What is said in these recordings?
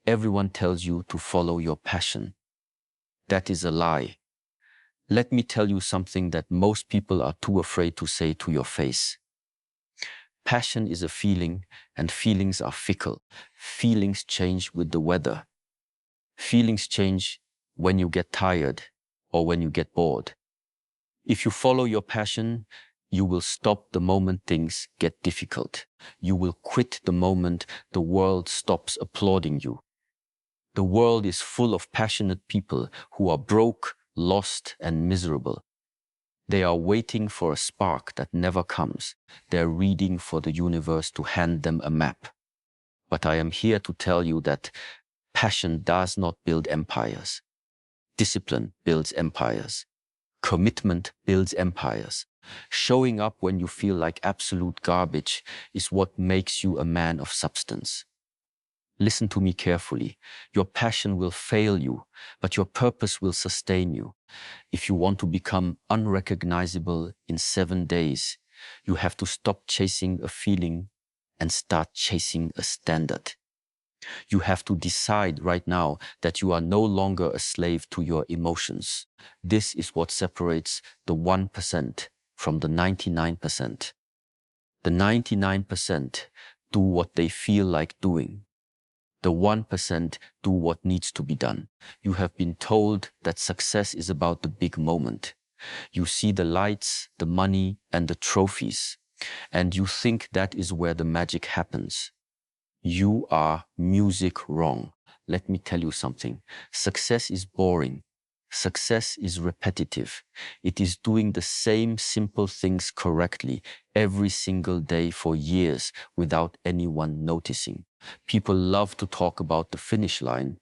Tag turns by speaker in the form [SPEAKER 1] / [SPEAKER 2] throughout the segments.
[SPEAKER 1] Everyone tells you to follow your passion. That is a lie. Let me tell you something that most people are too afraid to say to your face. Passion is a feeling, and feelings are fickle. Feelings change with the weather. Feelings change when you get tired or when you get bored. If you follow your passion, you will stop the moment things get difficult. You will quit the moment the world stops applauding you. The world is full of passionate people who are broke, lost, and miserable. They are waiting for a spark that never comes. They're reading for the universe to hand them a map. But I am here to tell you that passion does not build empires. Discipline builds empires. Commitment builds empires. Showing up when you feel like absolute garbage is what makes you a man of substance. Listen to me carefully. Your passion will fail you, but your purpose will sustain you. If you want to become unrecognizable in 7 days, you have to stop chasing a feeling and start chasing a standard. You have to decide right now that you are no longer a slave to your emotions. This is what separates the 1% from the 99%. The 99% do what they feel like doing. The 1% do what needs to be done. You have been told that success is about the big moment. You see the lights, the money, and the trophies, and you think that is where the magic happens. You are music wrong. Let me tell you something. Success is boring. Success is repetitive. It is doing the same simple things correctly every single day for years without anyone noticing. People love to talk about the finish line,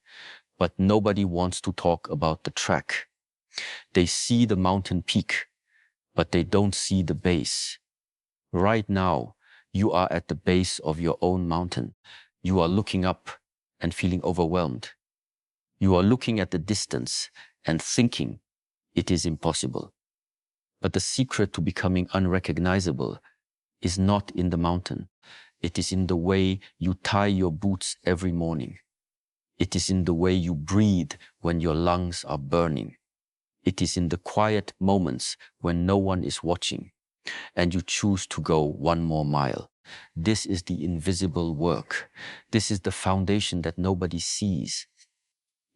[SPEAKER 1] but nobody wants to talk about the track. They see the mountain peak, but they don't see the base. Right now, you are at the base of your own mountain. You are looking up and feeling overwhelmed. You are looking at the distance and thinking it is impossible. But the secret to becoming unrecognizable is not in the mountain. It is in the way you tie your boots every morning. It is in the way you breathe when your lungs are burning. It is in the quiet moments when no one is watching and you choose to go one more mile. This is the invisible work. This is the foundation that nobody sees.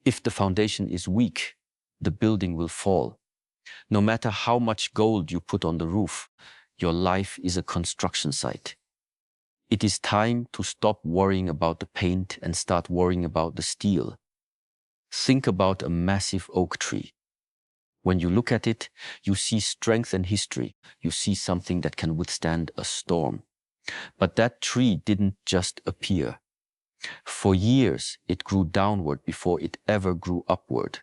[SPEAKER 1] If the foundation is weak, the building will fall. No matter how much gold you put on the roof, your life is a construction site. It is time to stop worrying about the paint and start worrying about the steel. Think about a massive oak tree. When you look at it, you see strength and history. You see something that can withstand a storm. But that tree didn't just appear. For years, it grew downward before it ever grew upward.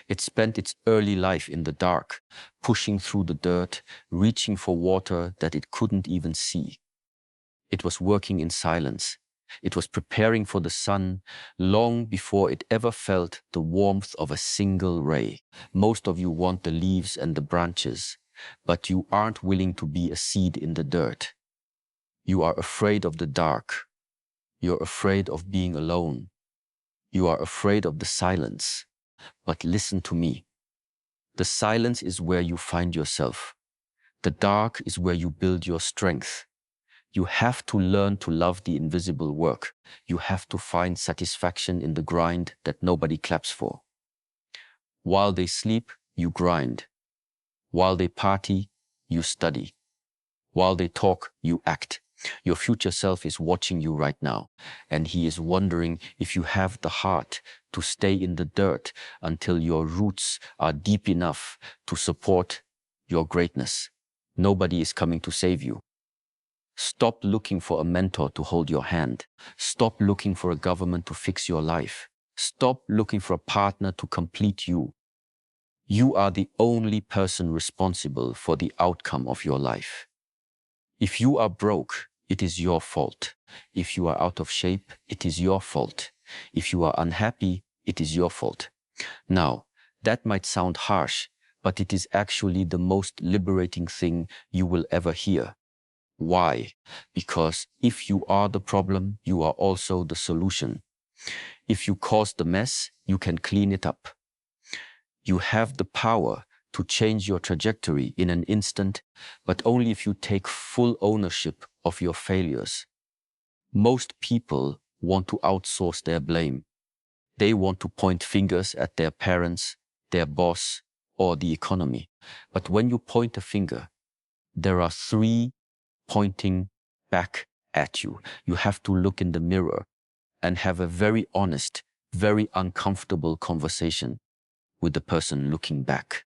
[SPEAKER 1] It spent its early life in the dark, pushing through the dirt, reaching for water that it couldn't even see. It was working in silence. It was preparing for the sun long before it ever felt the warmth of a single ray. Most of you want the leaves and the branches, but you aren't willing to be a seed in the dirt. You are afraid of the dark. You're afraid of being alone. You are afraid of the silence. But listen to me. The silence is where you find yourself. The dark is where you build your strength. You have to learn to love the invisible work. You have to find satisfaction in the grind that nobody claps for. While they sleep, you grind. While they party, you study. While they talk, you act. Your future self is watching you right now, and he is wondering if you have the heart to stay in the dirt until your roots are deep enough to support your greatness. Nobody is coming to save you. Stop looking for a mentor to hold your hand. Stop looking for a government to fix your life. Stop looking for a partner to complete you. You are the only person responsible for the outcome of your life. If you are broke, it is your fault. If you are out of shape, it is your fault. If you are unhappy, it is your fault. Now, that might sound harsh, but it is actually the most liberating thing you will ever hear. Why? Because if you are the problem, you are also the solution. If you caused the mess, you can clean it up. You have the power to change your trajectory in an instant, but only if you take full ownership of your failures. Most people want to outsource their blame. They want to point fingers at their parents, their boss, or the economy. But when you point a finger, there are three pointing back at you. You have to look in the mirror and have a very honest, very uncomfortable conversation with the person looking back.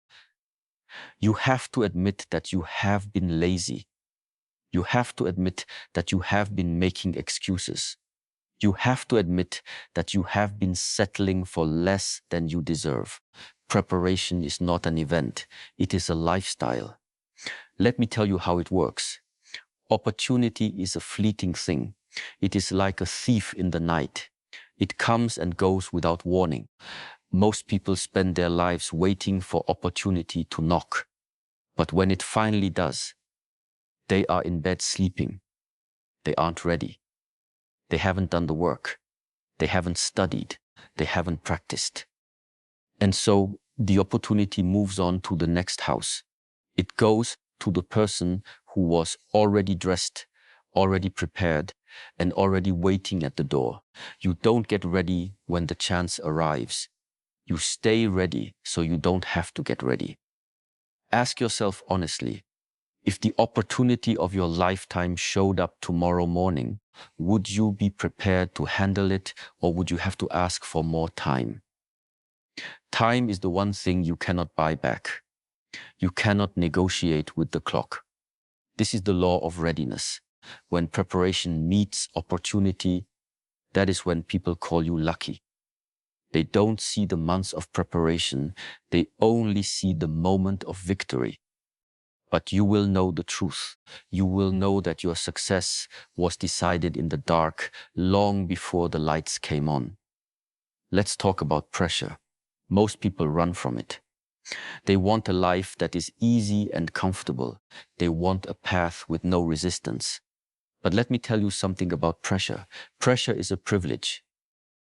[SPEAKER 1] You have to admit that you have been lazy. You have to admit that you have been making excuses. You have to admit that you have been settling for less than you deserve. Preparation is not an event. It is a lifestyle. Let me tell you how it works. Opportunity is a fleeting thing. It is like a thief in the night. It comes and goes without warning. Most people spend their lives waiting for opportunity to knock. But when it finally does, they are in bed sleeping. They aren't ready. They haven't done the work. They haven't studied. They haven't practiced. And so the opportunity moves on to the next house. It goes to the person who was already dressed, already prepared, and already waiting at the door. You don't get ready when the chance arrives. You stay ready so you don't have to get ready. Ask yourself honestly, if the opportunity of your lifetime showed up tomorrow morning, would you be prepared to handle it, or would you have to ask for more time? Time is the one thing you cannot buy back. You cannot negotiate with the clock. This is the law of readiness. When preparation meets opportunity, that is when people call you lucky. They don't see the months of preparation. They only see the moment of victory. But you will know the truth. You will know that your success was decided in the dark long before the lights came on. Let's talk about pressure. Most people run from it. They want a life that is easy and comfortable. They want a path with no resistance. But let me tell you something about pressure. Pressure is a privilege.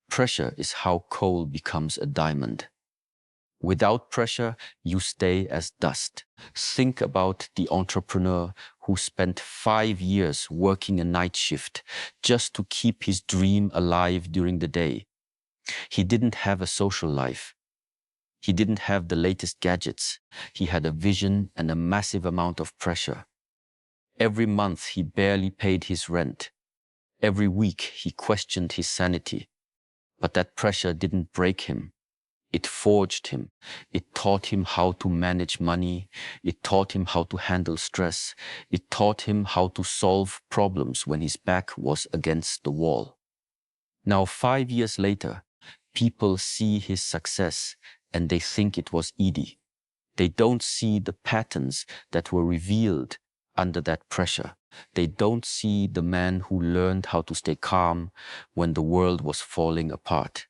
[SPEAKER 1] Pressure is how coal becomes a diamond. Without pressure, you stay as dust. Think about the entrepreneur who spent 5 years working a night shift just to keep his dream alive during the day. He didn't have a social life. He didn't have the latest gadgets. He had a vision and a massive amount of pressure. Every month, he barely paid his rent. Every week, he questioned his sanity. But that pressure didn't break him. It forged him. It taught him how to manage money. It taught him how to handle stress. It taught him how to solve problems when his back was against the wall. Now, 5 years later, people see his success and they think it was easy. They don't see the patterns that were revealed under that pressure. They don't see the man who learned how to stay calm when the world was falling apart.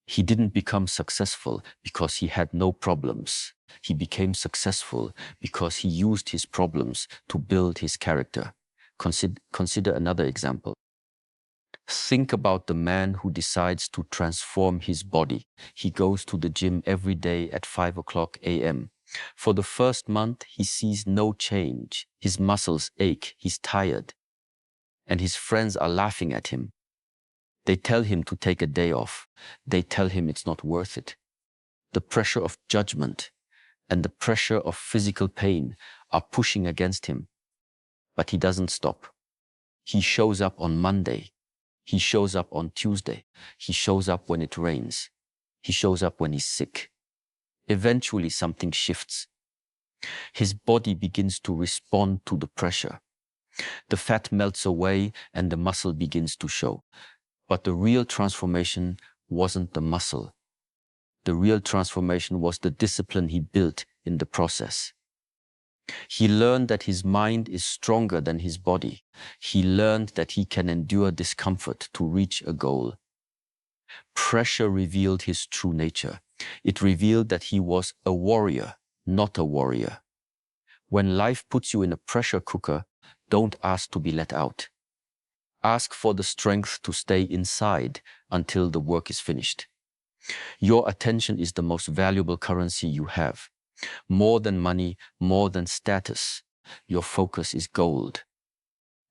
[SPEAKER 1] He didn't become successful because he had no problems. He became successful because he used his problems to build his character. Consider another example. Think about the man who decides to transform his body. He goes to the gym every day at 5 a.m. For the first month, he sees no change. His muscles ache, he's tired, and his friends are laughing at him. They tell him to take a day off. They tell him it's not worth it. The pressure of judgment and the pressure of physical pain are pushing against him. But he doesn't stop. He shows up on Monday. He shows up on Tuesday. He shows up when it rains. He shows up when he's sick. Eventually, something shifts. His body begins to respond to the pressure. The fat melts away and the muscle begins to show. But the real transformation wasn't the muscle. The real transformation was the discipline he built in the process. He learned that his mind is stronger than his body. He learned that he can endure discomfort to reach a goal. Pressure revealed his true nature. It revealed that he was a warrior, not a warrior. When life puts you in a pressure cooker, don't ask to be let out. Ask for the strength to stay inside until the work is finished. Your attention is the most valuable currency you have. More than money, more than status. Your focus is gold.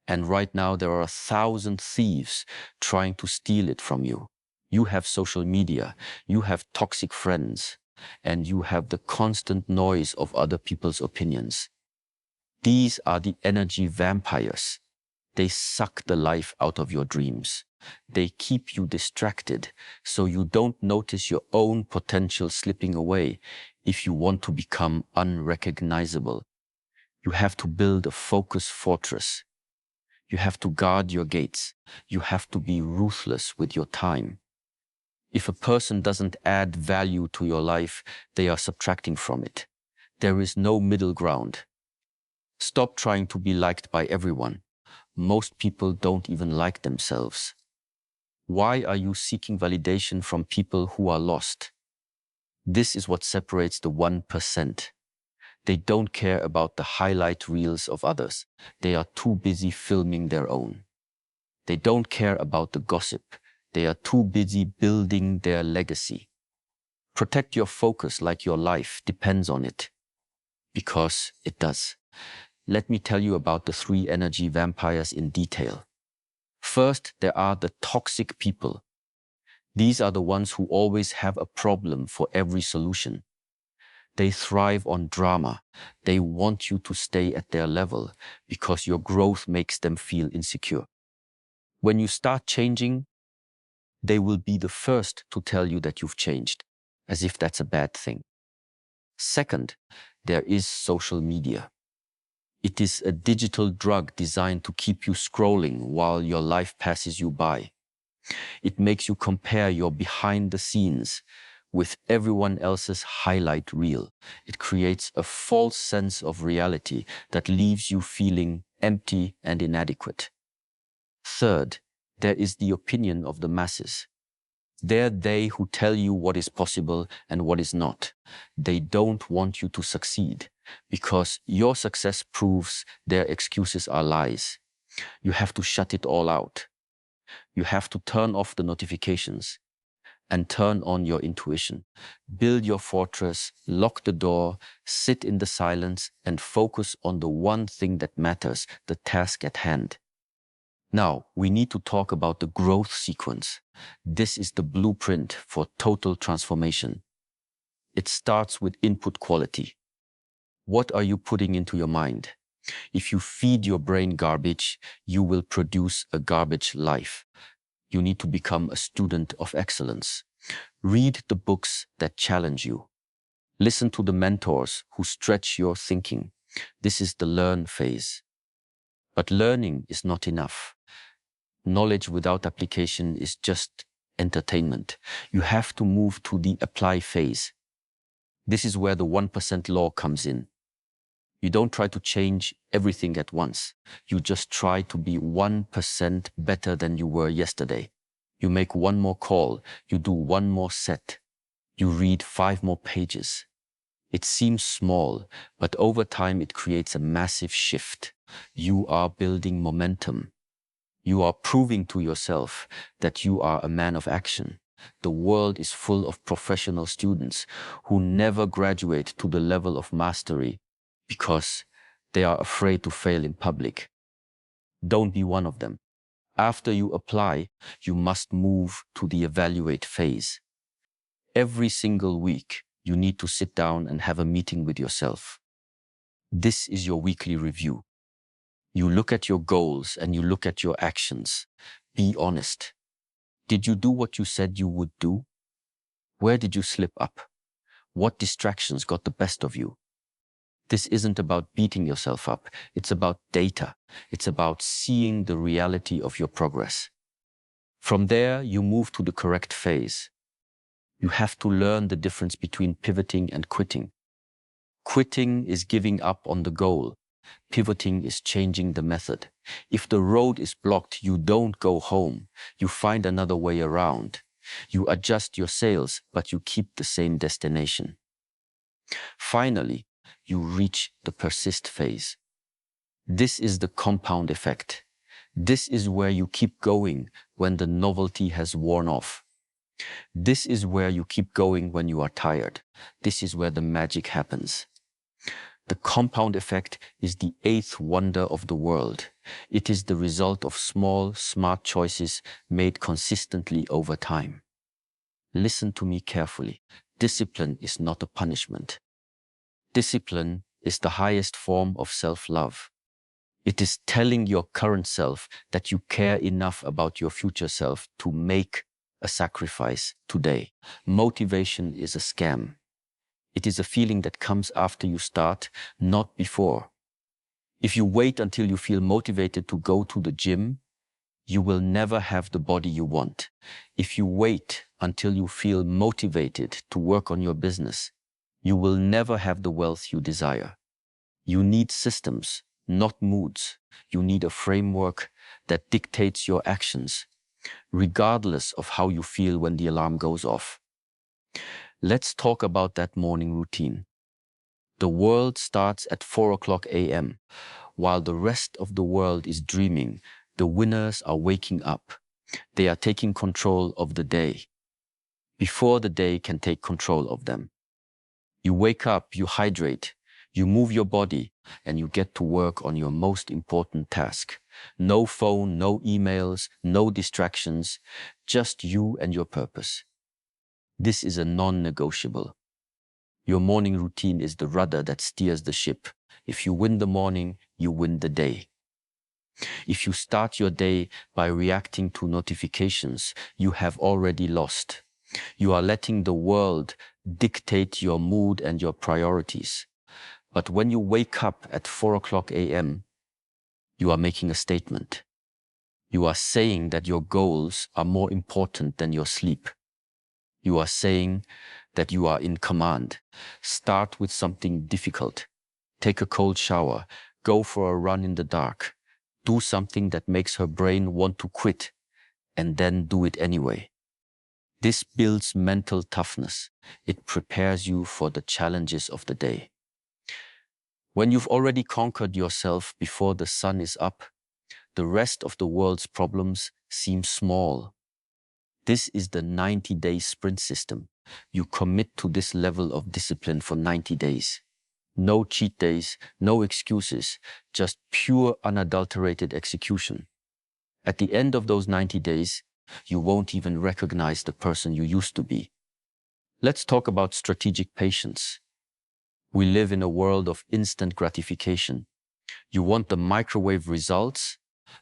[SPEAKER 1] And right now there are 1,000 thieves trying to steal it from you. You have social media, you have toxic friends, and you have the constant noise of other people's opinions. These are the energy vampires. They suck the life out of your dreams. They keep you distracted so you don't notice your own potential slipping away if you want to become unrecognizable. You have to build a focus fortress. You have to guard your gates. You have to be ruthless with your time. If a person doesn't add value to your life, they are subtracting from it. There is no middle ground. Stop trying to be liked by everyone. Most people don't even like themselves. Why are you seeking validation from people who are lost? This is what separates the 1%. They don't care about the highlight reels of others. They are too busy filming their own. They don't care about the gossip. They are too busy building their legacy. Protect your focus like your life depends on it. Because it does. Let me tell you about the 3 energy vampires in detail. First, there are the toxic people. These are the ones who always have a problem for every solution. They thrive on drama. They want you to stay at their level because your growth makes them feel insecure. When you start changing, they will be the first to tell you that you've changed, as if that's a bad thing. Second, there is social media. It is a digital drug designed to keep you scrolling while your life passes you by. It makes you compare your behind the scenes with everyone else's highlight reel. It creates a false sense of reality that leaves you feeling empty and inadequate. Third, there is the opinion of the masses. They're they who tell you what is possible and what is not. They don't want you to succeed because your success proves their excuses are lies. You have to shut it all out. You have to turn off the notifications and turn on your intuition. Build your fortress, lock the door, sit in the silence, and focus on the one thing that matters, the task at hand. Now, we need to talk about the growth sequence. This is the blueprint for total transformation. It starts with input quality. What are you putting into your mind? If you feed your brain garbage, you will produce a garbage life. You need to become a student of excellence. Read the books that challenge you. Listen to the mentors who stretch your thinking. This is the learn phase. But learning is not enough. Knowledge without application is just entertainment. You have to move to the apply phase. This is where the 1% law comes in. You don't try to change everything at once. You just try to be 1% better than you were yesterday. You make one more call. You do one more set. You read 5 more pages. It seems small, but over time it creates a massive shift. You are building momentum. You are proving to yourself that you are a man of action. The world is full of professional students who never graduate to the level of mastery because they are afraid to fail in public. Don't be one of them. After you apply, you must move to the evaluate phase. Every single week, you need to sit down and have a meeting with yourself. This is your weekly review. You look at your goals and you look at your actions. Be honest. Did you do what you said you would do? Where did you slip up? What distractions got the best of you? This isn't about beating yourself up. It's about data. It's about seeing the reality of your progress. From there, you move to the correct phase. You have to learn the difference between pivoting and quitting. Quitting is giving up on the goal. Pivoting is changing the method. If the road is blocked, you don't go home. You find another way around. You adjust your sails, but you keep the same destination. Finally, you reach the persist phase. This is the compound effect. This is where you keep going when the novelty has worn off. This is where you keep going when you are tired. This is where the magic happens. The compound effect is the eighth wonder of the world. It is the result of small, smart choices made consistently over time. Listen to me carefully. Discipline is not a punishment. Discipline is the highest form of self-love. It is telling your current self that you care enough about your future self to make a sacrifice today. Motivation is a scam. It is a feeling that comes after you start, not before. If you wait until you feel motivated to go to the gym, you will never have the body you want. If you wait until you feel motivated to work on your business, you will never have the wealth you desire. You need systems, not moods. You need a framework that dictates your actions, regardless of how you feel when the alarm goes off. Let's talk about that morning routine. The world starts at 4 a.m. While the rest of the world is dreaming, the winners are waking up. They are taking control of the day before the day can take control of them. You wake up, you hydrate, you move your body, and you get to work on your most important task. No phone, no emails, no distractions, just you and your purpose. This is a non-negotiable. Your morning routine is the rudder that steers the ship. If you win the morning, you win the day. If you start your day by reacting to notifications, you have already lost. You are letting the world dictate your mood and your priorities. But when you wake up at 4 a.m., you are making a statement. You are saying that your goals are more important than your sleep. You are saying that you are in command. Start with something difficult. Take a cold shower. Go for a run in the dark. Do something that makes her brain want to quit, and then do it anyway. This builds mental toughness. It prepares you for the challenges of the day. When you've already conquered yourself before the sun is up, the rest of the world's problems seem small. This is the 90-day sprint system. You commit to this level of discipline for 90 days. No cheat days, no excuses, just pure unadulterated execution. At the end of those 90 days, you won't even recognize the person you used to be. Let's talk about strategic patience. We live in a world of instant gratification. You want the microwave results,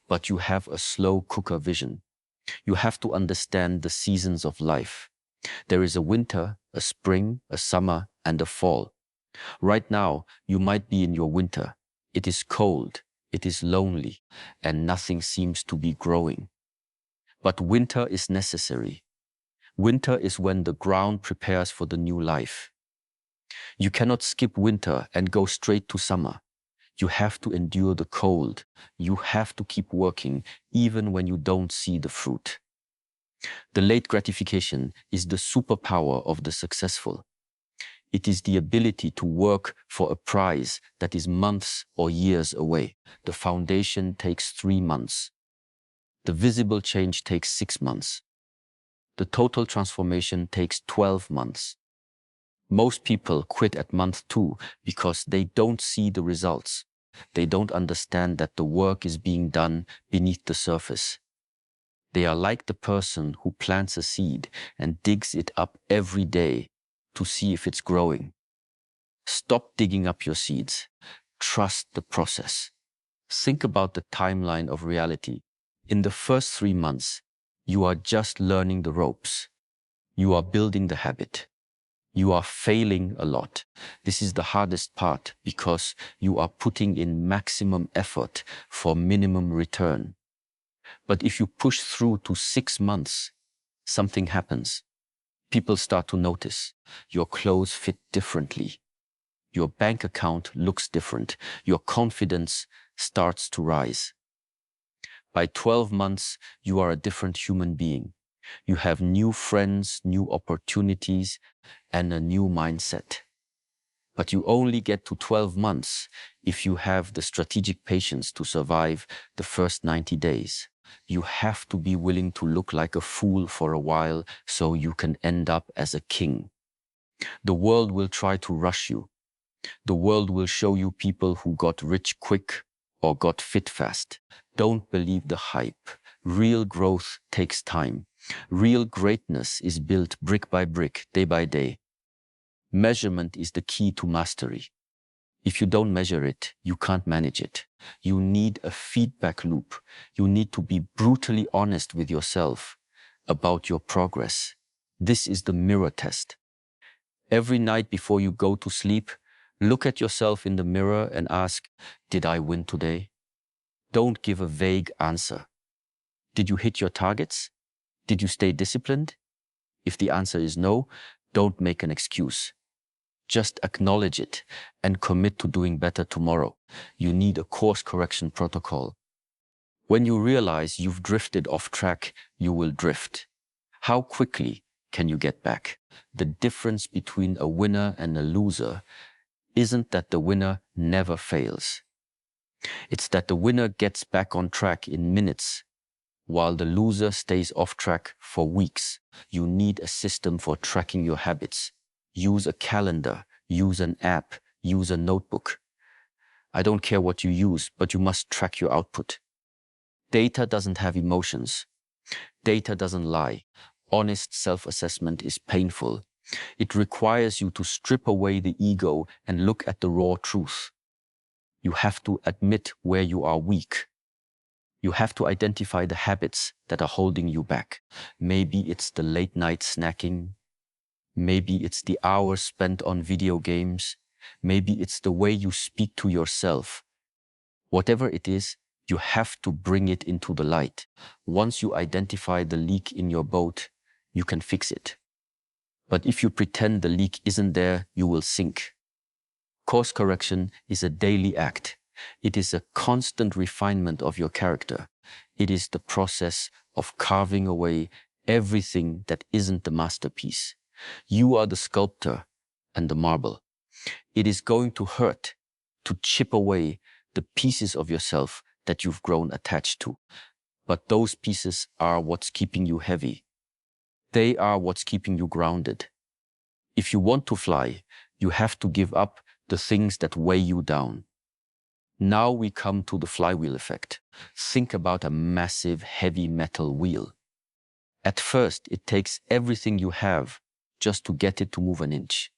[SPEAKER 1] but you have a slow cooker vision. You have to understand the seasons of life. There is a winter, a spring, a summer, and a fall. Right now, you might be in your winter. It is cold, it is lonely, and nothing seems to be growing. But winter is necessary. Winter is when the ground prepares for the new life. You cannot skip winter and go straight to summer. You have to endure the cold. You have to keep working even when you don't see the fruit. The late gratification is the superpower of the successful. It is the ability to work for a prize that is months or years away. The foundation takes 3 months. The visible change takes 6 months. The total transformation takes 12 months. Most people quit at month 2 because they don't see the results. They don't understand that the work is being done beneath the surface. They are like the person who plants a seed and digs it up every day to see if it's growing. Stop digging up your seeds. Trust the process. Think about the timeline of reality. In the first 3 months, you are just learning the ropes. You are building the habit. You are failing a lot. This is the hardest part because you are putting in maximum effort for minimum return. But if you push through to 6 months, something happens. People start to notice. Your clothes fit differently. Your bank account looks different. Your confidence starts to rise. By 12 months, you are a different human being. You have new friends, new opportunities, and a new mindset. But you only get to 12 months if you have the strategic patience to survive the first 90 days. You have to be willing to look like a fool for a while so you can end up as a king. The world will try to rush you. The world will show you people who got rich quick or got fit fast. Don't believe the hype. Real growth takes time. Real greatness is built brick by brick, day by day. Measurement is the key to mastery. If you don't measure it, you can't manage it. You need a feedback loop. You need to be brutally honest with yourself about your progress. This is the mirror test. Every night before you go to sleep, look at yourself in the mirror and ask, did I win today? Don't give a vague answer. Did you hit your targets? Did you stay disciplined? If the answer is no, don't make an excuse. Just acknowledge it and commit to doing better tomorrow. You need a course correction protocol. When you realize you've drifted off track, you will drift. How quickly can you get back? The difference between a winner and a loser isn't that the winner never fails. It's that the winner gets back on track in minutes, while the loser stays off track for weeks. You need a system for tracking your habits. Use a calendar, use an app, use a notebook. I don't care what you use, but you must track your output. Data doesn't have emotions. Data doesn't lie. Honest self-assessment is painful. It requires you to strip away the ego and look at the raw truth. You have to admit where you are weak. You have to identify the habits that are holding you back. Maybe it's the late night snacking. Maybe it's the hours spent on video games. Maybe it's the way you speak to yourself. Whatever it is, you have to bring it into the light. Once you identify the leak in your boat, you can fix it. But if you pretend the leak isn't there, you will sink. Course correction is a daily act. It is a constant refinement of your character. It is the process of carving away everything that isn't the masterpiece. You are the sculptor and the marble. It is going to hurt to chip away the pieces of yourself that you've grown attached to. But those pieces are what's keeping you heavy. They are what's keeping you grounded. If you want to fly, you have to give up the things that weigh you down. Now we come to the flywheel effect. Think about a massive heavy metal wheel. At first, it takes everything you have just to get it to move an inch.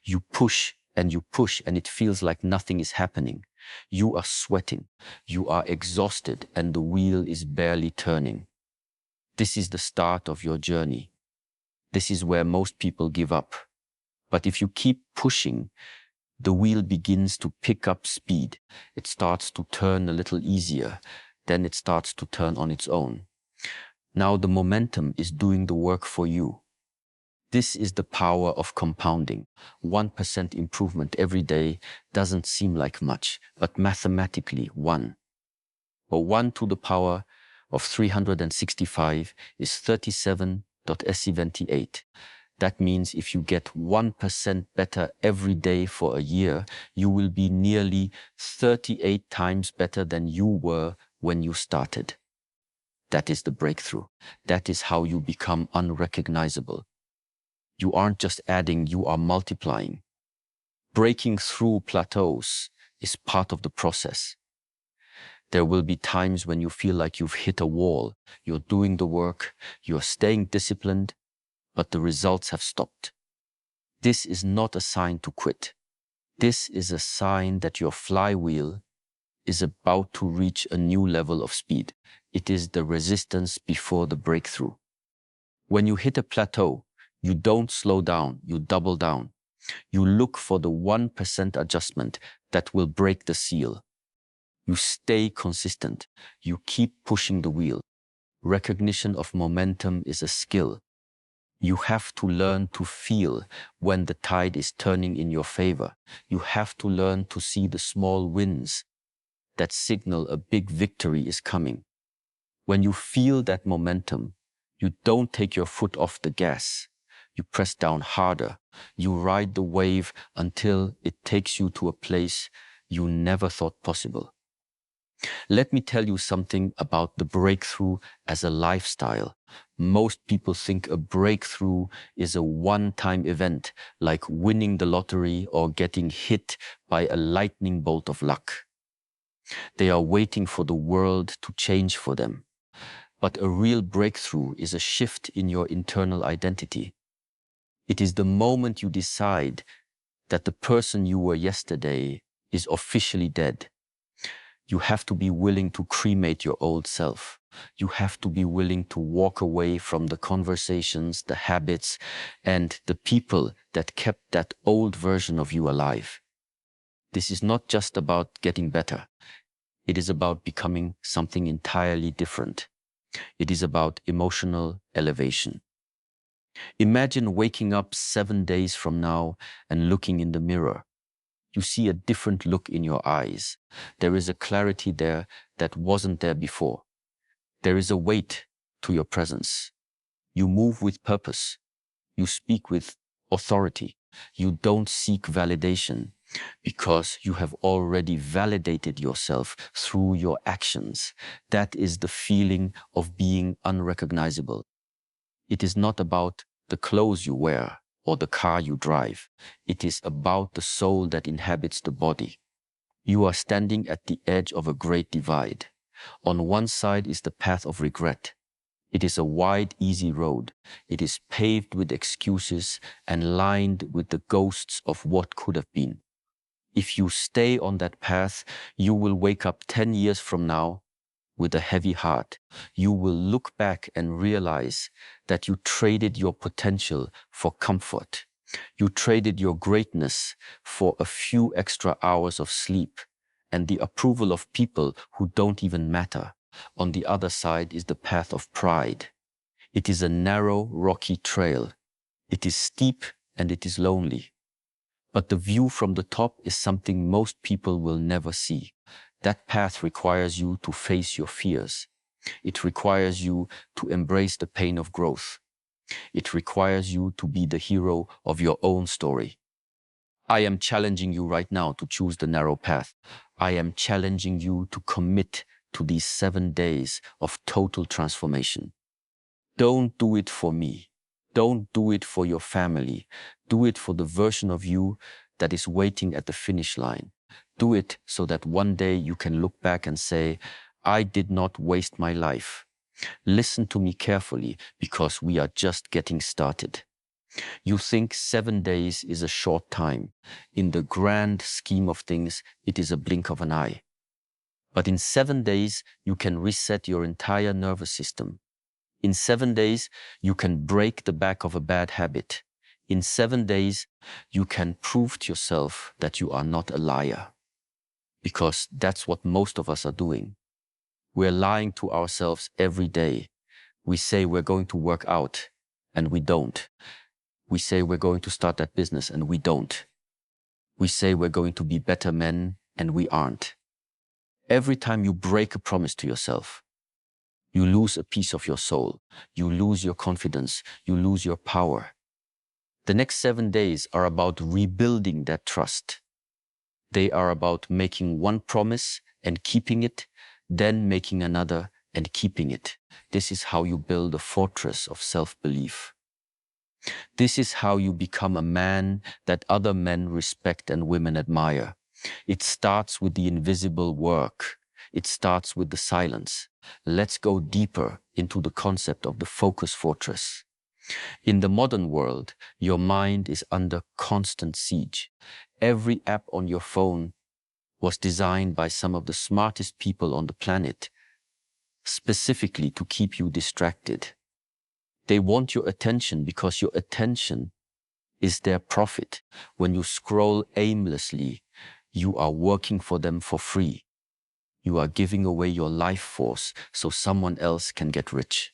[SPEAKER 1] You push and it feels like nothing is happening. You are sweating, you are exhausted, and the wheel is barely turning. This is the start of your journey. This is where most people give up. But if you keep pushing, the wheel begins to pick up speed. It starts to turn a little easier. Then it starts to turn on its own. Now the momentum is doing the work for you. This is the power of compounding. 1% improvement every day doesn't seem like much, but mathematically 1. Or 1 to the power of 365 is 37.78. That means if you get 1% better every day for a year, you will be nearly 38 times better than you were when you started. That is the breakthrough. That is how you become unrecognizable. You aren't just adding, you are multiplying. Breaking through plateaus is part of the process. There will be times when you feel like you've hit a wall. You're doing the work, you're staying disciplined, but the results have stopped. This is not a sign to quit. This is a sign that your flywheel is about to reach a new level of speed. It is the resistance before the breakthrough. When you hit a plateau, you don't slow down, you double down. You look for the 1% adjustment that will break the seal. You stay consistent. You keep pushing the wheel. Recognition of momentum is a skill. You have to learn to feel when the tide is turning in your favor. You have to learn to see the small wins that signal a big victory is coming. When you feel that momentum, you don't take your foot off the gas. You press down harder. You ride the wave until it takes you to a place you never thought possible. Let me tell you something about the breakthrough as a lifestyle. Most people think a breakthrough is a one-time event, like winning the lottery or getting hit by a lightning bolt of luck. They are waiting for the world to change for them. But a real breakthrough is a shift in your internal identity. It is the moment you decide that the person you were yesterday is officially dead. You have to be willing to cremate your old self. You have to be willing to walk away from the conversations, the habits, and the people that kept that old version of you alive. This is not just about getting better. It is about becoming something entirely different. It is about emotional elevation. Imagine waking up 7 days from now and looking in the mirror. You see a different look in your eyes. There is a clarity there that wasn't there before. There is a weight to your presence. You move with purpose. You speak with authority. You don't seek validation because you have already validated yourself through your actions. That is the feeling of being unrecognizable. It is not about the clothes you wear or the car you drive. It is about the soul that inhabits the body. You are standing at the edge of a great divide. On one side is the path of regret. It is a wide, easy road. It is paved with excuses and lined with the ghosts of what could have been. If you stay on that path, you will wake up 10 years from now with a heavy heart. You will look back and realize that you traded your potential for comfort. You traded your greatness for a few extra hours of sleep and the approval of people who don't even matter. On the other side is the path of pride. It is a narrow, rocky trail. It is steep and it is lonely. But the view from the top is something most people will never see. That path requires you to face your fears. It requires you to embrace the pain of growth. It requires you to be the hero of your own story. I am challenging you right now to choose the narrow path. I am challenging you to commit to these 7 days of total transformation. Don't do it for me. Don't do it for your family. Do it for the version of you that is waiting at the finish line. Do it so that one day you can look back and say, I did not waste my life. Listen to me carefully because we are just getting started. You think 7 days is a short time. In the grand scheme of things, it is a blink of an eye. But in 7 days, you can reset your entire nervous system. In 7 days, you can break the back of a bad habit. In 7 days, you can prove to yourself that you are not a liar. Because that's what most of us are doing. We're lying to ourselves every day. We say we're going to work out, and we don't. We say we're going to start that business, and we don't. We say we're going to be better men, and we aren't. Every time you break a promise to yourself, you lose a piece of your soul. You lose your confidence. You lose your power. The next 7 days are about rebuilding that trust. They are about making one promise and keeping it, then making another and keeping it. This is how you build a fortress of self-belief. This is how you become a man that other men respect and women admire. It starts with the invisible work. It starts with the silence. Let's go deeper into the concept of the focus fortress. In the modern world, your mind is under constant siege. Every app on your phone was designed by some of the smartest people on the planet, specifically to keep you distracted. They want your attention because your attention is their profit. When you scroll aimlessly, you are working for them for free. You are giving away your life force so someone else can get rich.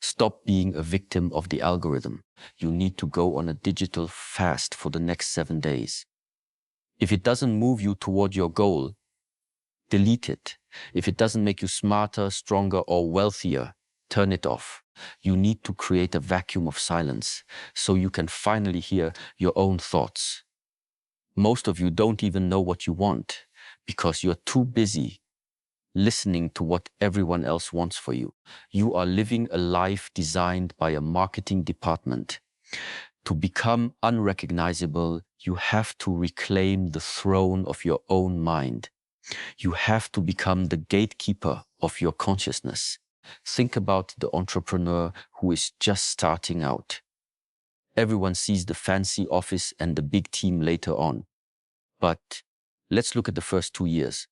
[SPEAKER 1] Stop being a victim of the algorithm. You need to go on a digital fast for the next 7 days. If it doesn't move you toward your goal, delete it. If it doesn't make you smarter, stronger, or wealthier, Turn it off. You need to create a vacuum of silence so you can finally hear your own thoughts. Most of you don't even know what you want because you're too busy listening to what everyone else wants for you. You are living a life designed by a marketing department. To become unrecognizable, you have to reclaim the throne of your own mind. You have to become the gatekeeper of your consciousness. Think about the entrepreneur who is just starting out. Everyone sees the fancy office and the big team later on. But let's look at the first 2 years.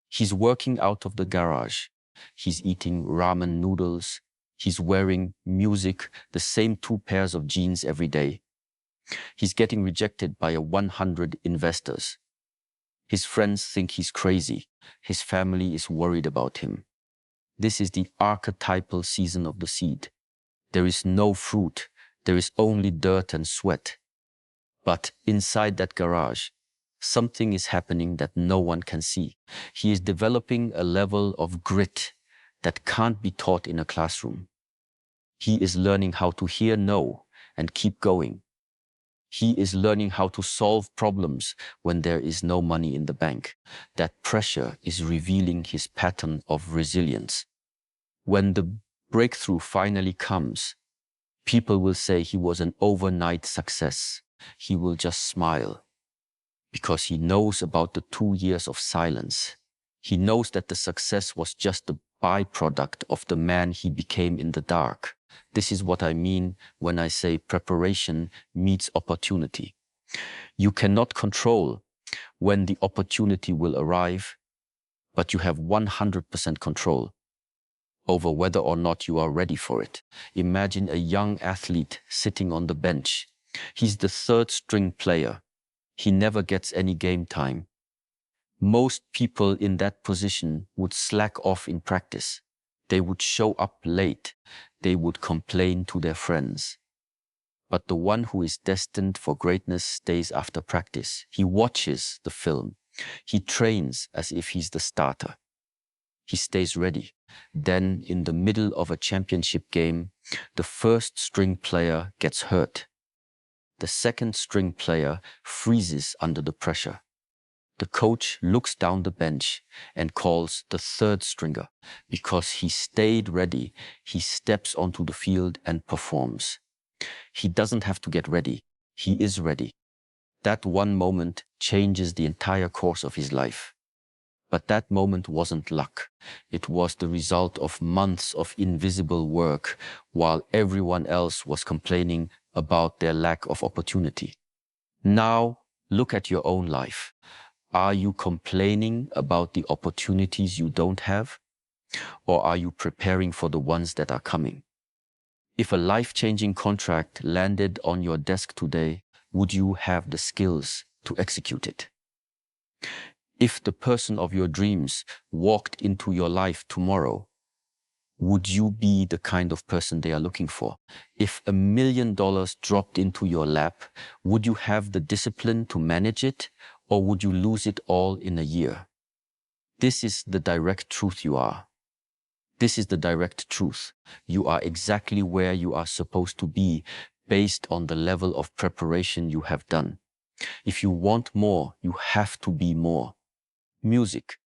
[SPEAKER 1] He's working out of the garage. He's eating ramen noodles. He's wearing music, the same 2 pairs of jeans every day. He's getting rejected by 100 investors. His friends think he's crazy. His family is worried about him. This is the archetypal season of the seed. There is no fruit. There is only dirt and sweat. But inside that garage, something is happening that no one can see. He is developing a level of grit that can't be taught in a classroom. He is learning how to hear no and keep going. He is learning how to solve problems when there is no money in the bank. That pressure is revealing his pattern of resilience. When the breakthrough finally comes, people will say he was an overnight success. He will just smile because he knows about the 2 years of silence. He knows that the success was just the byproduct of the man he became in the dark. This is what I mean when I say preparation meets opportunity. You cannot control when the opportunity will arrive, but you have 100% control over whether or not you are ready for it. Imagine a young athlete sitting on the bench. He's the 3rd string player. He never gets any game time. Most people in that position would slack off in practice. They would show up late. They would complain to their friends. But the one who is destined for greatness stays after practice. He watches the film. He trains as if he's the starter. He stays ready. Then, in the middle of a championship game, the 1st string player gets hurt. The 2nd string player freezes under the pressure. The coach looks down the bench and calls the 3rd stringer. Because he stayed ready, he steps onto the field and performs. He doesn't have to get ready. He is ready. That one moment changes the entire course of his life. But that moment wasn't luck. It was the result of months of invisible work while everyone else was complaining about their lack of opportunity. Now, look at your own life. Are you complaining about the opportunities you don't have? Or are you preparing for the ones that are coming? If a life-changing contract landed on your desk today, would you have the skills to execute it? If the person of your dreams walked into your life tomorrow, would you be the kind of person they are looking for? If $1 million dropped into your lap, would you have the discipline to manage it, or would you lose it all in a year? This is the direct truth you are. This is the direct truth. You are exactly where you are supposed to be based on the level of preparation you have done. If you want more, you have to be more. Music.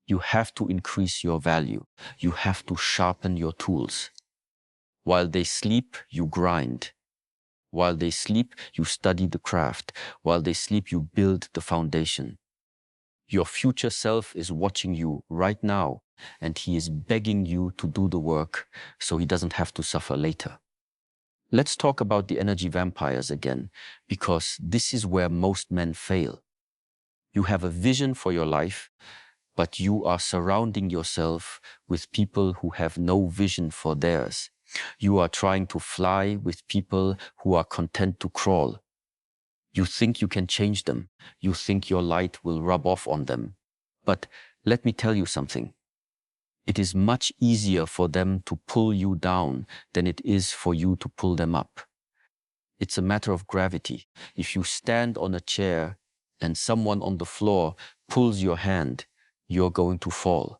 [SPEAKER 1] You have to increase your value. You have to sharpen your tools. While they sleep, you grind. While they sleep, you study the craft. While they sleep, you build the foundation. Your future self is watching you right now, and he is begging you to do the work so he doesn't have to suffer later. Let's talk about the energy vampires again, because this is where most men fail. You have a vision for your life, but you are surrounding yourself with people who have no vision for theirs. You are trying to fly with people who are content to crawl. You think you can change them. You think your light will rub off on them. But let me tell you something. It is much easier for them to pull you down than it is for you to pull them up. It's a matter of gravity. If you stand on a chair and someone on the floor pulls your hand, you're going to fall.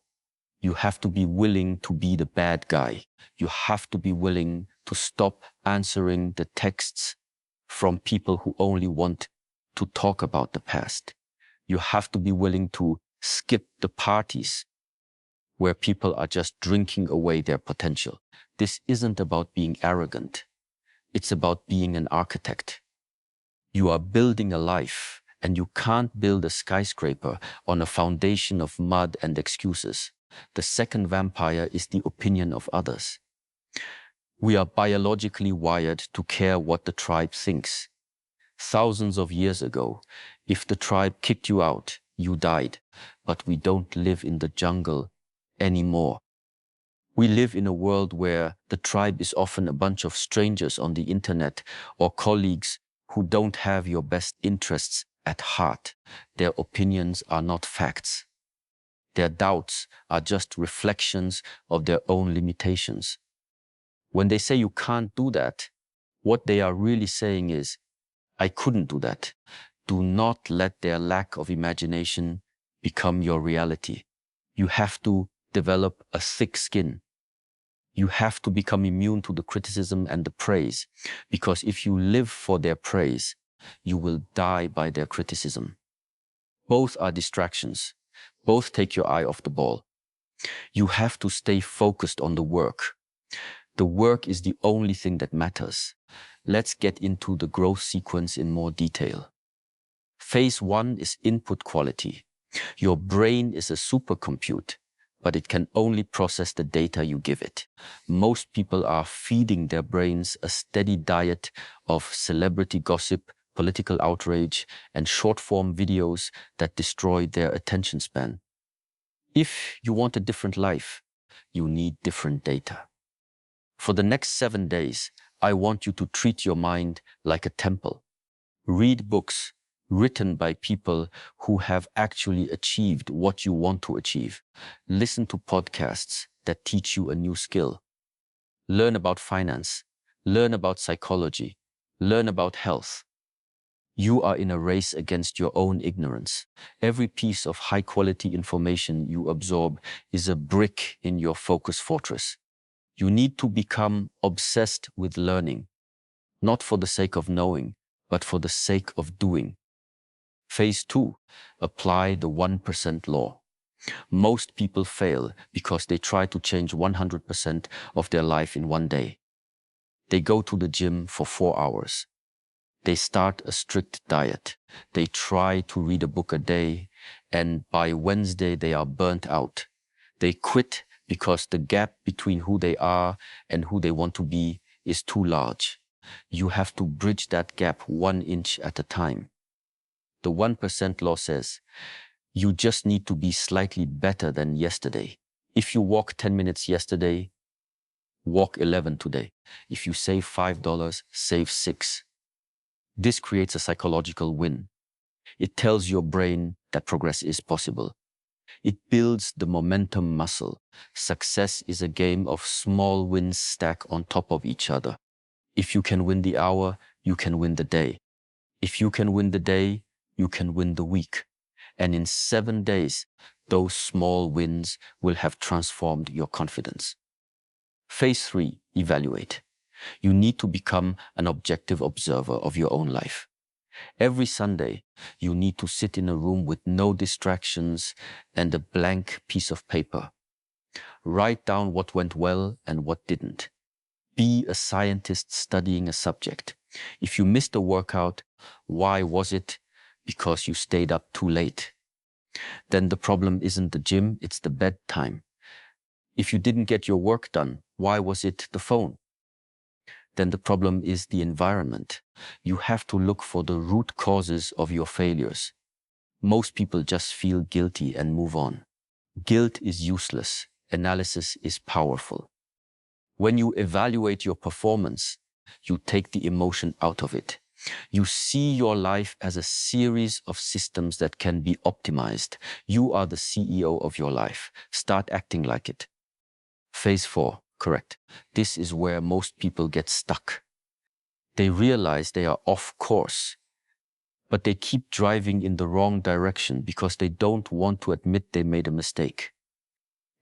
[SPEAKER 1] You have to be willing to be the bad guy. You have to be willing to stop answering the texts from people who only want to talk about the past. You have to be willing to skip the parties where people are just drinking away their potential. This isn't about being arrogant. It's about being an architect. You are building a life, and you can't build a skyscraper on a foundation of mud and excuses. The second vampire is the opinion of others. We are biologically wired to care what the tribe thinks. Thousands of years ago, if the tribe kicked you out, you died. But we don't live in the jungle anymore. We live in a world where the tribe is often a bunch of strangers on the internet or colleagues who don't have your best interests at heart. Their opinions are not facts. Their doubts are just reflections of their own limitations. When they say you can't do that, what they are really saying is, I couldn't do that. Do not let their lack of imagination become your reality. You have to develop a thick skin. You have to become immune to the criticism and the praise, because if you live for their praise, you will die by their criticism. Both are distractions. Both take your eye off the ball. You have to stay focused on the work. The work is the only thing that matters. Let's get into the growth sequence in more detail. Phase 1 is input quality. Your brain is a supercomputer, but it can only process the data you give it. Most people are feeding their brains a steady diet of celebrity gossip, political outrage, and short-form videos that destroy their attention span. If you want a different life, you need different data. For the next 7 days, I want you to treat your mind like a temple. Read books written by people who have actually achieved what you want to achieve. Listen to podcasts that teach you a new skill. Learn about finance. Learn about psychology. Learn about health. You are in a race against your own ignorance. Every piece of high-quality information you absorb is a brick in your focus fortress. You need to become obsessed with learning, not for the sake of knowing, but for the sake of doing. Phase 2, apply the 1% law. Most people fail because they try to change 100% of their life in one day. They go to the gym for 4 hours. They start a strict diet. They try to read a book a day, and by Wednesday they are burnt out. They quit because the gap between who they are and who they want to be is too large. You have to bridge that gap 1 inch at a time. The 1% law says, you just need to be slightly better than yesterday. If you walked 10 minutes yesterday, walk 11 today. If you save $5, save $6. This creates a psychological win. It tells your brain that progress is possible. It builds the momentum muscle. Success is a game of small wins stacked on top of each other. If you can win the hour, you can win the day. If you can win the day, you can win the week. And in 7 days, those small wins will have transformed your confidence. Phase 3, evaluate. You need to become an objective observer of your own life. Every Sunday, you need to sit in a room with no distractions and a blank piece of paper. Write down what went well and what didn't. Be a scientist studying a subject. If you missed a workout, why was it? Because you stayed up too late. Then the problem isn't the gym, it's the bedtime. If you didn't get your work done, why was it the phone? Then the problem is the environment. You have to look for the root causes of your failures. Most people just feel guilty and move on. Guilt is useless. Analysis is powerful. When you evaluate your performance, you take the emotion out of it. You see your life as a series of systems that can be optimized. You are the CEO of your life. Start acting like it. Phase 4, correct. This is where most people get stuck. They realize they are off course, but they keep driving in the wrong direction because they don't want to admit they made a mistake.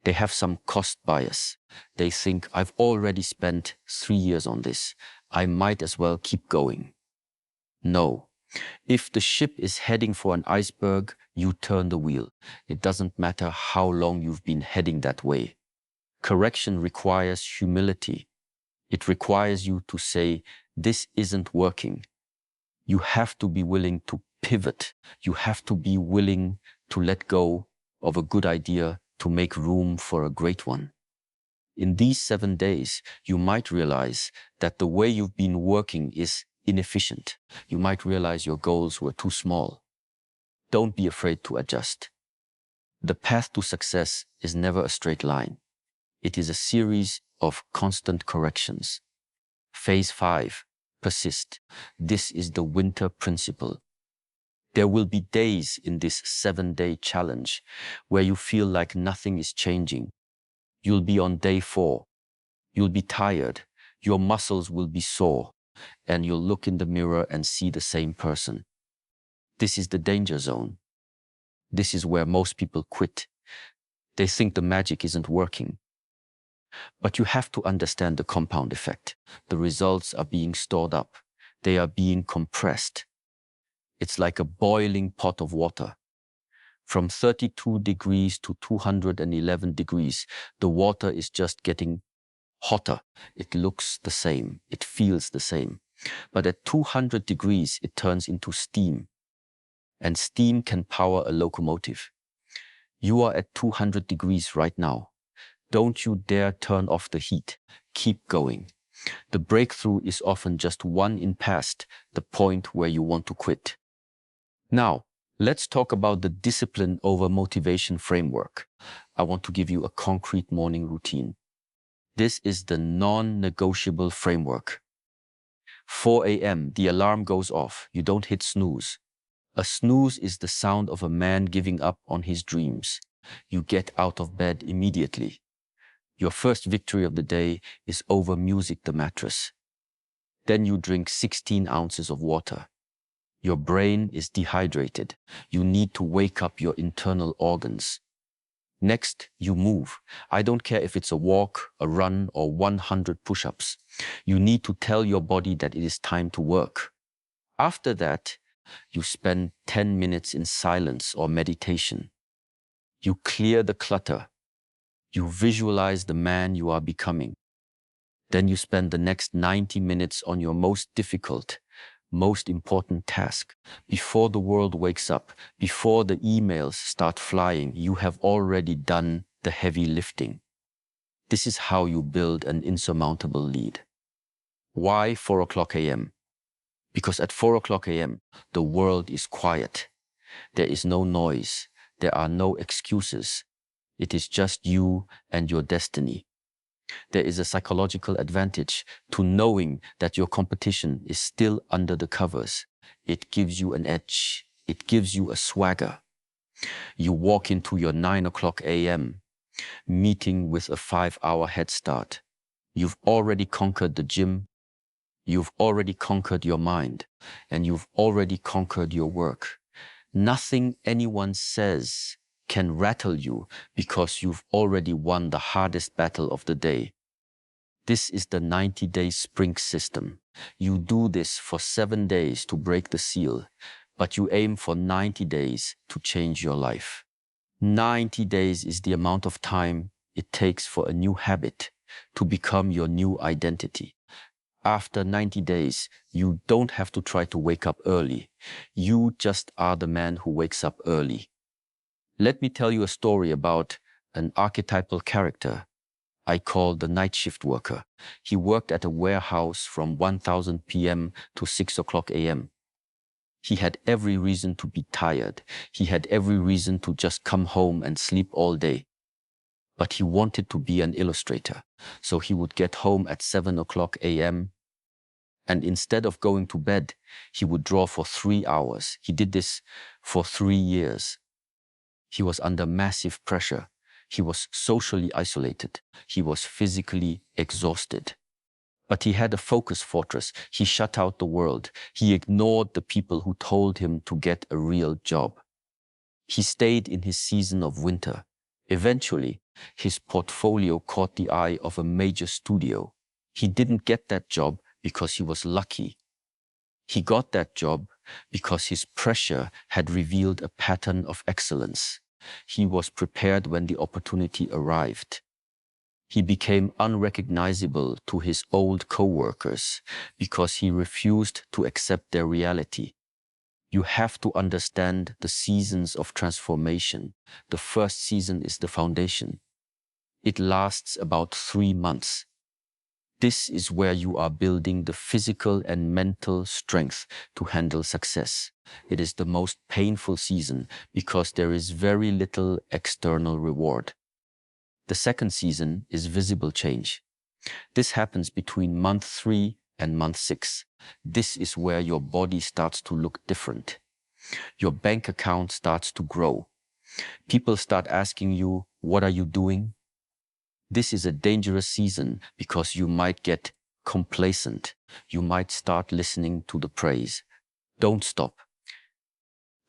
[SPEAKER 1] They have some cost bias. They think, I've already spent 3 years on this. I might as well keep going. No. If the ship is heading for an iceberg, you turn the wheel. It doesn't matter how long you've been heading that way. Correction requires humility. It requires you to say, this isn't working. You have to be willing to pivot. You have to be willing to let go of a good idea to make room for a great one. In these 7 days, you might realize that the way you've been working is inefficient. You might realize your goals were too small. Don't be afraid to adjust. The path to success is never a straight line. It is a series of constant corrections. Phase 5, persist. This is the winter principle. There will be days in this 7-day challenge where you feel like nothing is changing. You'll be on day 4. You'll be tired. Your muscles will be sore. And you'll look in the mirror and see the same person. This is the danger zone. This is where most people quit. They think the magic isn't working. But you have to understand the compound effect. The results are being stored up. They are being compressed. It's like a boiling pot of water. From 32 degrees to 211 degrees, the water is just getting hotter. It looks the same. It feels the same. But at 200 degrees, it turns into steam. And steam can power a locomotive. You are at 200 degrees right now. Don't you dare turn off the heat. Keep going. The breakthrough is often just one in past the point where you want to quit. Now, let's talk about the discipline over motivation framework. I want to give you a concrete morning routine. This is the non-negotiable framework. 4 a.m., the alarm goes off. You don't hit snooze. A snooze is the sound of a man giving up on his dreams. You get out of bed immediately. Your first victory of the day is over music the mattress. Then you drink 16 ounces of water. Your brain is dehydrated. You need to wake up your internal organs. Next, you move. I don't care if it's a walk, a run, or 100 push-ups. You need to tell your body that it is time to work. After that, you spend 10 minutes in silence or meditation. You clear the clutter. You visualize the man you are becoming. Then you spend the next 90 minutes on your most difficult, most important task. Before the world wakes up, before the emails start flying, you have already done the heavy lifting. This is how you build an insurmountable lead. Why 4 o'clock a.m.? Because at 4 o'clock a.m., the world is quiet. There is no noise. There are no excuses. It is just you and your destiny. There is a psychological advantage to knowing that your competition is still under the covers. It gives you an edge. It gives you a swagger. You walk into your 9 o'clock a.m. meeting with a 5-hour head start. You've already conquered the gym. You've already conquered your mind. And you've already conquered your work. Nothing anyone says can rattle you because you've already won the hardest battle of the day. This is the 90-day sprint system. You do this for 7 days to break the seal, but you aim for 90 days to change your life. 90 days is the amount of time it takes for a new habit to become your new identity. After 90 days, you don't have to try to wake up early. You just are the man who wakes up early. Let me tell you a story about an archetypal character I call the night shift worker. He worked at a warehouse from 1000 p.m. to 6 o'clock a.m. He had every reason to be tired. He had every reason to just come home and sleep all day. But he wanted to be an illustrator. So he would get home at 7 o'clock a.m. and instead of going to bed, he would draw for 3 hours. He did this for 3 years. He was under massive pressure. He was socially isolated. He was physically exhausted. But he had a focus fortress. He shut out the world. He ignored the people who told him to get a real job. He stayed in his season of winter. Eventually, His portfolio caught the eye of a major studio. He didn't get that job because he was lucky. He got that job because his pressure had revealed a pattern of excellence. He was prepared when the opportunity arrived. He became unrecognizable to his old co-workers because he refused to accept their reality. You have to understand the seasons of transformation. The first season is the foundation. It lasts about 3 months. This is where you are building the physical and mental strength to handle success. It is the most painful season because there is very little external reward. The second season is visible change. This happens between month 3 and month 6. This is where your body starts to look different. Your bank account starts to grow. People start asking you, what are you doing? This is a dangerous season because you might get complacent. You might start listening to the praise. Don't stop.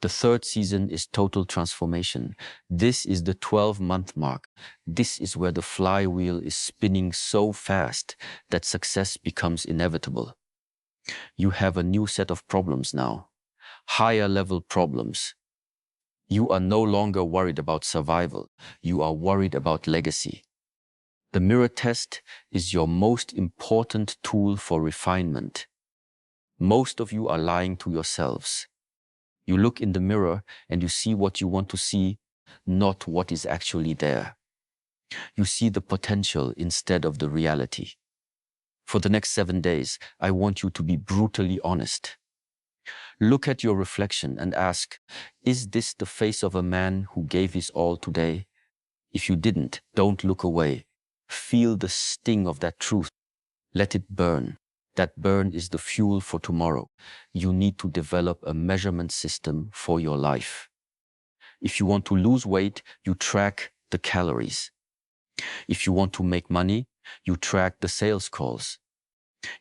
[SPEAKER 1] The third season is total transformation. This is the 12-month mark. This is where the flywheel is spinning so fast that success becomes inevitable. You have a new set of problems now, higher level problems. You are no longer worried about survival. You are worried about legacy. The mirror test is your most important tool for refinement. Most of you are lying to yourselves. You look in the mirror and you see what you want to see, not what is actually there. You see the potential instead of the reality. For the next 7 days, I want you to be brutally honest. Look at your reflection and ask, is this the face of a man who gave his all today? If you didn't, don't look away. Feel the sting of that truth. Let it burn. That burn is the fuel for tomorrow. You need to develop a measurement system for your life. If you want to lose weight, you track the calories. If you want to make money, you track the sales calls.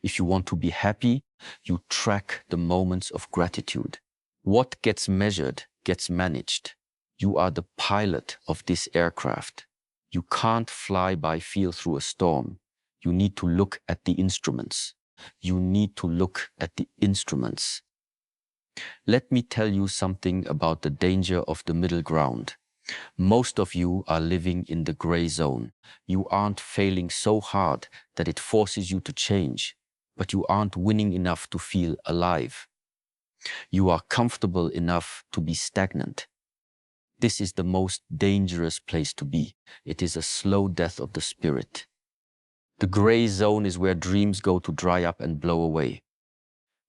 [SPEAKER 1] If you want to be happy, you track the moments of gratitude. What gets measured gets managed. You are the pilot of this aircraft. You can't fly by feel through a storm. You need to look at the instruments. You need to look at the instruments. Let me tell you something about the danger of the middle ground. Most of you are living in the gray zone. You aren't failing so hard that it forces you to change, but you aren't winning enough to feel alive. You are comfortable enough to be stagnant. This is the most dangerous place to be. It is a slow death of the spirit. The gray zone is where dreams go to dry up and blow away.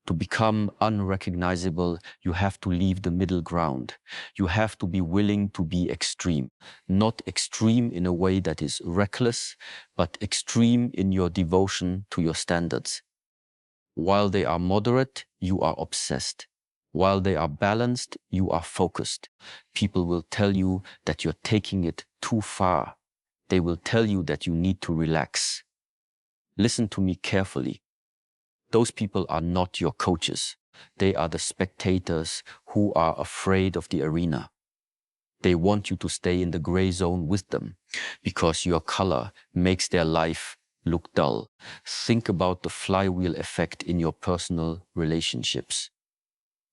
[SPEAKER 1] To become unrecognizable, you have to leave the middle ground. You have to be willing to be extreme. Not extreme in a way that is reckless, but extreme in your devotion to your standards. While they are moderate, you are obsessed. While they are balanced, you are focused. People will tell you that you're taking it too far. They will tell you that you need to relax. Listen to me carefully. Those people are not your coaches. They are the spectators who are afraid of the arena. They want you to stay in the gray zone with them because your color makes their life look dull. Think about the flywheel effect in your personal relationships.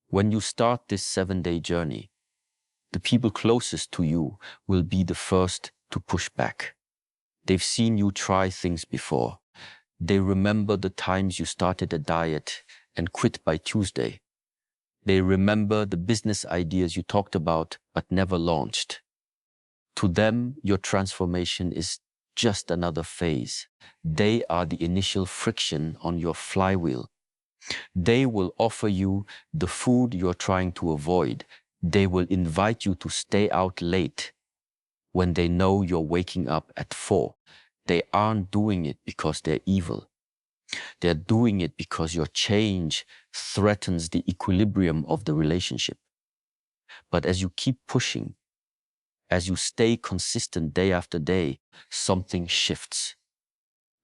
[SPEAKER 1] When you start this 7-day journey, the people closest to you will be the first to push back. They've seen you try things before. They remember the times you started a diet and quit by Tuesday. They remember the business ideas you talked about but never launched. To them, your transformation is just another phase. They are the initial friction on your flywheel. They will offer you the food you're trying to avoid. They will invite you to stay out late when they know you're waking up at 4. They aren't doing it because they're evil. They're doing it because your change threatens the equilibrium of the relationship. But as you keep pushing, as you stay consistent day after day, something shifts.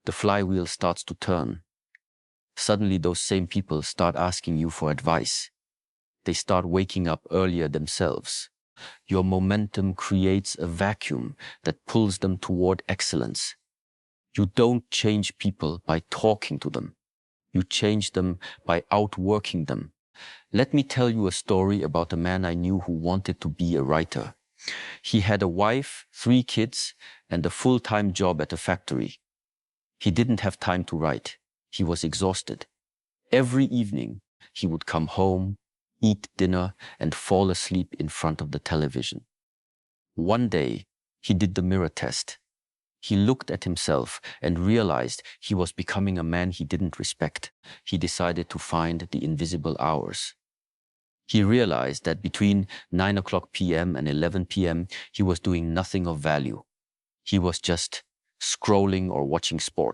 [SPEAKER 1] The flywheel starts to turn. Suddenly, those same people start asking you for advice. They start waking up earlier themselves. Your momentum creates a vacuum that pulls them toward excellence. You don't change people by talking to them. You change them by outworking them. Let me tell you a story about a man I knew who wanted to be a writer. He had a wife, 3 kids, and a full-time job at a factory. He didn't have time to write. He was exhausted. Every evening, he would come home, eat dinner, and fall asleep in front of the television. One day, he did the mirror test. He looked at himself and realized he was becoming a man he didn't respect. He decided to find the invisible hours. He realized that between 9 p.m. and 11 p.m., he was doing nothing of value. He was just scrolling or watching sport.